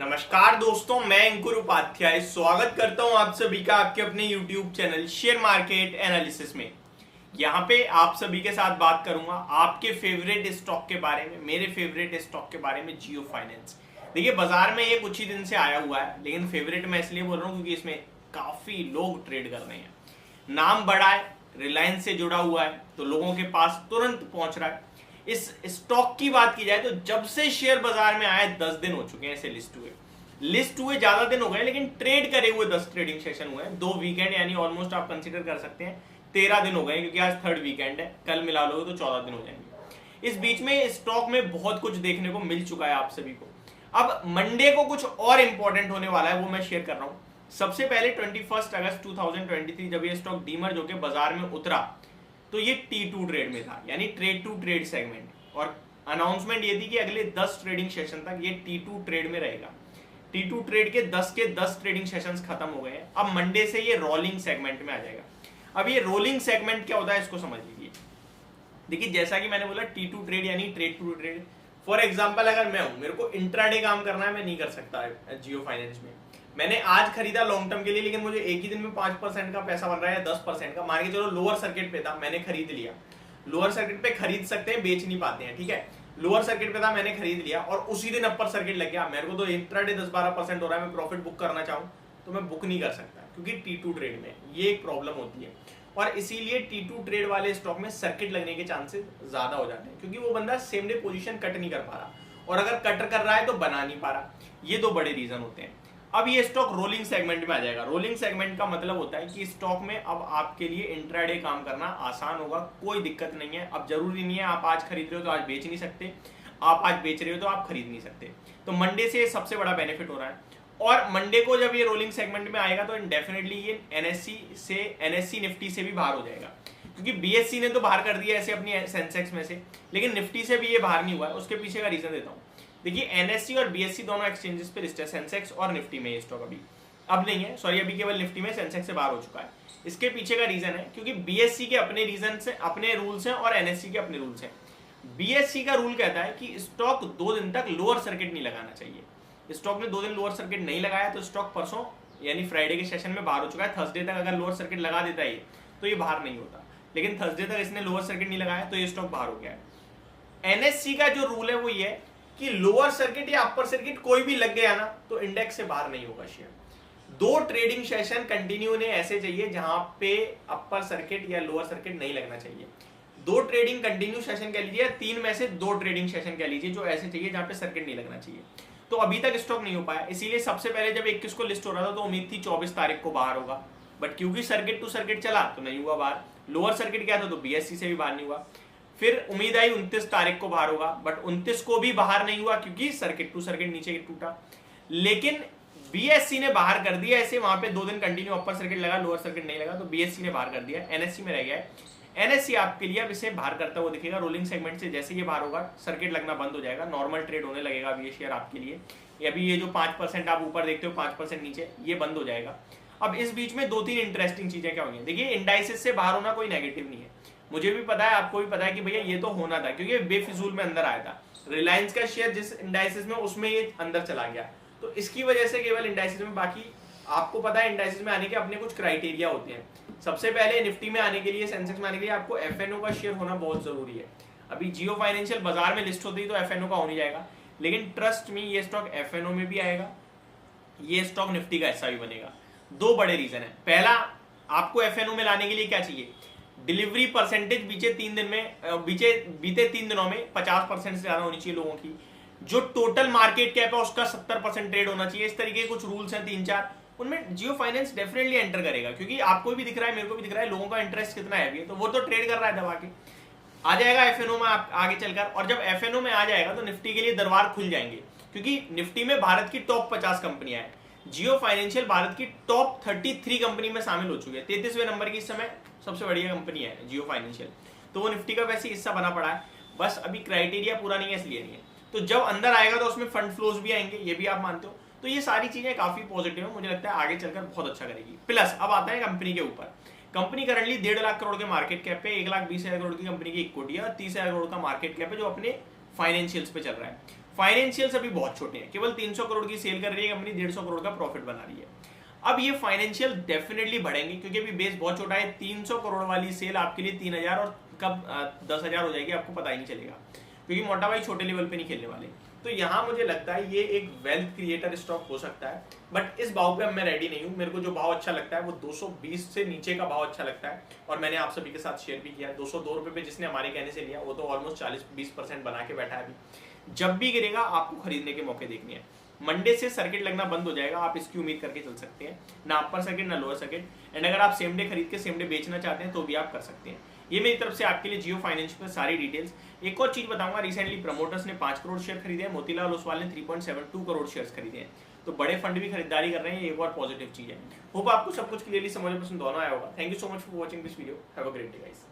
नमस्कार दोस्तों, मैं अंकुर उपाध्याय स्वागत करता हूं आप सभी का आपके अपने YouTube channel share market analysis में। यहां पे आप सभी के साथ बात करूंगा आपके फेवरेट स्टॉक के बारे में, मेरे फेवरेट स्टॉक के बारे में, जियो फाइनेंस। देखिए, बाजार में ये कुछ ही दिन से आया हुआ है, लेकिन फेवरेट मैं इसलिए बोल रहा हूँ क्योंकि इसमें काफी लोग ट्रेड कर रहे हैं। नाम बड़ा है, रिलायंस से जुड़ा हुआ है, तो लोगों के पास तुरंत पहुंच रहा है। इस स्टॉक की बात की जाए तो जब से शेयर बाजार में आए 10 दिन हो चुके हैं इसे लिस्ट हुए ज्यादा दिन हो गए, लेकिन ट्रेड करे हुए 10 ट्रेडिंग सेशन हुए हैं। 2 वीकेंड यानी ऑलमोस्ट आप कंसीडर कर सकते हैं 13 दिन हो गए, क्योंकि आज थर्ड वीकेंड है, कल मिला लोगे तो 14 दिन हो जाएंगे। इस बीच में स्टॉक में बहुत कुछ देखने को मिल चुका है आप सभी को। अब मंडे को कुछ और इंपॉर्टेंट होने वाला है, वो मैं शेयर कर रहा हूँ। सबसे पहले 21 अगस्त 2023 जब ये स्टॉक डीमर्ज होकर बाजार में उतरा तो ये T2 ट्रेड में था, यानी ट्रेड टू ट्रेड सेगमेंट, और अनाउंसमेंट ये थी कि अगले 10 ट्रेडिंग सेशन तक ये T2 ट्रेड में रहेगा। T2 ट्रेड के 10 ट्रेडिंग सेशंस खत्म हो गए हैं। अब मंडे से ये रोलिंग सेगमेंट में आ जाएगा। अब ये रोलिंग सेगमेंट क्या होता है इसको समझ लीजिए। देखिए, जैसा कि मैंने बोला T2 ट्रेड यानी trade to trade. For example, अगर मैं हूं, मेरे को इंट्राडे काम करना है, मैं नहीं कर सकता जियो फाइनेंस में। मैंने आज खरीदा लॉन्ग टर्म के लिए, लेकिन मुझे एक ही दिन में 5% का पैसा बन रहा है या 10% का, मान के चलो लोअर सर्किट पे था, मैंने खरीद लिया। लोअर सर्किट पे खरीद सकते हैं, बेच नहीं पाते हैं, ठीक है। लोअर सर्किट पे था, मैंने खरीद लिया और उसी दिन अपर सर्किट लग गया, मेरे को तो इंट्राडे 10-12% हो रहा है, मैं प्रॉफिट बुक करना चाहूं तो मैं बुक नहीं कर सकता, क्योंकि T2 ट्रेड में ये एक प्रॉब्लम होती है। और इसीलिए T2 ट्रेड वाले स्टॉक में सर्किट लगने के चांसेस ज्यादा हो जाते हैं, क्योंकि वो बंदा सेम डे पोजीशन कट नहीं कर पा रहा, और अगर कट कर रहा है तो बना नहीं पा रहा। ये दो बड़े रीजन होते हैं। अब ये स्टॉक रोलिंग सेगमेंट में आ जाएगा। रोलिंग सेगमेंट का मतलब होता है कि स्टॉक में अब आपके लिए इंट्राडे काम करना आसान होगा, कोई दिक्कत नहीं है। अब जरूरी नहीं है आप आज खरीद रहे हो तो आज बेच नहीं सकते, आप आज बेच रहे हो तो आप खरीद नहीं सकते। तो मंडे से सबसे बड़ा बेनिफिट हो रहा है। और मंडे को जब ये रोलिंग सेगमेंट में आएगा तो डेफिनेटली ये एनएससी निफ्टी से भी बाहर हो जाएगा, क्योंकि बीएससी ने तो बाहर कर दिया ऐसे अपनी सेंसेक्स में से, लेकिन निफ्टी से भी ये बाहर नहीं हुआ है। उसके पीछे का रीजन देता हूँ। देखिए, एनएससी और बीएससी दोनों एक्सचेंजेस पे लिस्ट है, सेंसेक्स और निफ्टी में ये स्टॉक अब नहीं है, सॉरी, अभी केवल निफ्टी में, सेंसेक्स से बाहर हो चुका है। इसके पीछे का रीजन है क्योंकि बीएससी के अपने रीजन से अपने रूल्स हैं और एनएससी के अपने रूल्स हैं। बीएससी का रूल कहता है कि स्टॉक 2 दिन तक लोअर सर्किट नहीं लगाना चाहिए। स्टॉक ने 2 दिन लोअर सर्किट नहीं लगाया तो स्टॉक परसों यानी फ्राइडे के सेशन में बाहर हो चुका है। थर्सडे तक अगर लोअर सर्किट लगा देता है तो ये बाहर नहीं होता, लेकिन थर्सडे तक इसने लोअर सर्किट नहीं लगाया तो ये स्टॉक बाहर हो गया है। एनएससी का जो रूल है वो ये है कि लोअर सर्किट या अपर सर्किट कोई भी लग गया ना तो इंडेक्स से बाहर नहीं होगा शेयर। 2 ट्रेडिंग सेशन कंटिन्यू ने ऐसे चाहिए जहां पे अपर सर्किट या लोअर सर्किट नहीं लगना चाहिए। 2 ट्रेडिंग कंटिन्यू सेशन कह लीजिए, 3 में से 2 ट्रेडिंग सेशन कह लीजिए जो ऐसे चाहिए जहां पे सर्किट नहीं लगना चाहिए। तो अभी तक स्टॉक नहीं हो पाया, इसीलिए सबसे पहले जब 21 को लिस्ट हो रहा था तो उम्मीद थी 24 तारीख को बाहर होगा, बट क्योंकि सर्किट टू सर्किट चला तो नहीं हुआ बाहर। लोअर सर्किट क्या था तो बीएससी से भी बाहर नहीं हुआ। फिर उम्मीद आई 29 तारीख को बाहर होगा, बट 29 को भी बाहर नहीं हुआ क्योंकि सर्किट टू सर्किट नीचे टूटा। लेकिन बीएससी ने बाहर कर दिया, ऐसे वहां पे 2 दिन कंटिन्यू अपर सर्किट लगा, लोअर सर्किट नहीं लगा, तो बीएससी ने बाहर कर दिया, एनएससी में रह गया है। एनएससी आपके लिए अब इसे बाहर करता हुआ दिखेगा रोलिंग सेगमेंट से। जैसे ये बाहर होगा सर्किट लगना बंद हो जाएगा, नॉर्मल ट्रेड होने लगेगा अब ये शेयर आपके लिए। अभी ये जो 5% आप ऊपर देखते हो, 5% नीचे, ये बंद हो जाएगा। अब इस बीच में 2-3 इंटरेस्टिंग चीजें क्या होंगी। देखिए, इंडाइसिस से बाहर होना कोई नेगेटिव नहीं है, मुझे भी पता है, आपको भी पता है कि भैया ये तो होना था, क्योंकि बेफिजूल में अंदर आया था। रिलायंस का शेयर जिस इंडाइसिस में, उसमें ये अंदर चला गया, तो इसकी वजह से केवल इंडाइसिस में। बाकी आपको पता है इंडाइसिस में आने के अपने कुछ क्राइटेरिया होते हैं। सबसे पहले निफ्टी में आने के लिए, सेंसेक्स में आने के लिए आपको एफएनओ का शेयर होना बहुत जरूरी है। अभी जियो फाइनेंशियल बाजार में लिस्ट होती है तो एफएनओ का हो नहीं जाएगा, लेकिन ट्रस्ट में ये स्टॉक एफएनओ में भी आएगा, ये स्टॉक निफ्टी का हिस्सा भी बनेगा। 2 बड़े रीजन है। पहला, आपको एफएनओ में लाने के लिए क्या चाहिए, डिलीवरी परसेंटेज बीते 3 दिनों में 50% से ज्यादा होनी चाहिए लोगों की। जो टोटल मार्केट कैप है उसका 70% ट्रेड होना चाहिए। इस तरीके के कुछ रूल्स हैं 3-4, उनमें जियो फाइनेंस डेफिनेटली एंटर करेगा, क्योंकि आपको भी दिख रहा है, मेरे को भी दिख रहा है, लोगों का इंटरेस्ट कितना है, तो वो तो ट्रेड कर रहा है दबा के। आ जाएगा एफएनओ में आगे चलकर, और जब एफएनओ में आ जाएगा तो निफ्टी के लिए दरबार खुल जाएंगे, क्योंकि निफ्टी में भारत की टॉप 50 कंपनियां हैं। जियो फाइनेंशियल भारत की टॉप 33 कंपनी में शामिल हो चुकी है। 33वें नंबर की इस समय सबसे बढ़िया कंपनी है जियो फाइनेंशियल, तो वो निफ्टी का वैसे हिस्सा बना पड़ा है, बस अभी क्राइटेरिया पूरा नहीं है इसलिए नहीं है। तो जब अंदर आएगा तो उसमें फंड फ्लोज भी आएंगे, ये भी आप मानते हो, तो ये सारी चीजें काफी पॉजिटिव है, मुझे लगता है आगे चलकर बहुत अच्छा करेगी। प्लस अब आता है कंपनी के ऊपर। कंपनी करंटली 1.5 लाख करोड़ के मार्केट कैप पे, 1,20,000 करोड़ की कंपनी की इक्विटी है, और 30,000 करोड़ का मार्केट कैप है जो अपने फाइनेंशियल्स पे चल रहा है। फाइनेंशियल्स अभी बहुत छोटे हैं, केवल 300 करोड़ की सेल कर रही है कंपनी, 150 करोड़ का प्रॉफिट बना रही है। अब ये फाइनेंशियल डेफिनेटली बढ़ेंगे क्योंकि अभी बेस बहुत छोटा है। 300 करोड़ वाली सेल आपके लिए 3000 और कब 10,000 हो जाएगी आपको पता ही नहीं चलेगा, क्योंकि मोटा भाई छोटे लेवल पे नहीं खेलने वाले। तो यहाँ मुझे लगता है ये एक वेल्थ क्रिएटर स्टॉक हो सकता है, बट इस भाव पे अब मैं रेडी नहीं हूँ। मेरे को जो भाव अच्छा लगता है वो 220 से नीचे का भाव अच्छा लगता है, और मैंने आप सभी के साथ शेयर भी किया है। 202 रुपए पे जिसने हमारे कहने से लिया वो तो ऑलमोस्ट 40-20% बना के बैठा है अभी। जब भी गिरेगा आपको खरीदने के मौके देखने हैं। मंडे से सर्किट लगना बंद हो जाएगा, आप इसकी उम्मीद करके चल सकते हैं, ना अपर सर्किट ना लोअर सर्किट। एंड अगर आप सेम डे खरीद के सेम डे बेचना चाहते हैं तो भी आप कर सकते हैं। ये मेरी तरफ से आपके लिए जियो फाइनेंस पर सारी डिटेल्स। एक और चीज बताऊंगा, रिसेंटली प्रमोटर्स ने 5 करोड़ शेयर खरीदे हैं, मोतीलाल ओसवाल ने 3.72 करोड़ शेयर खरीदे हैं, तो बड़े फंड भी खरीदारी कर रहे हैं। ये एक और पॉजिटिव चीज है। होप आपको सब कुछ क्लियरली समझ में दोनों आया होगा। Thank you so much for watching this video. Have a great day guys.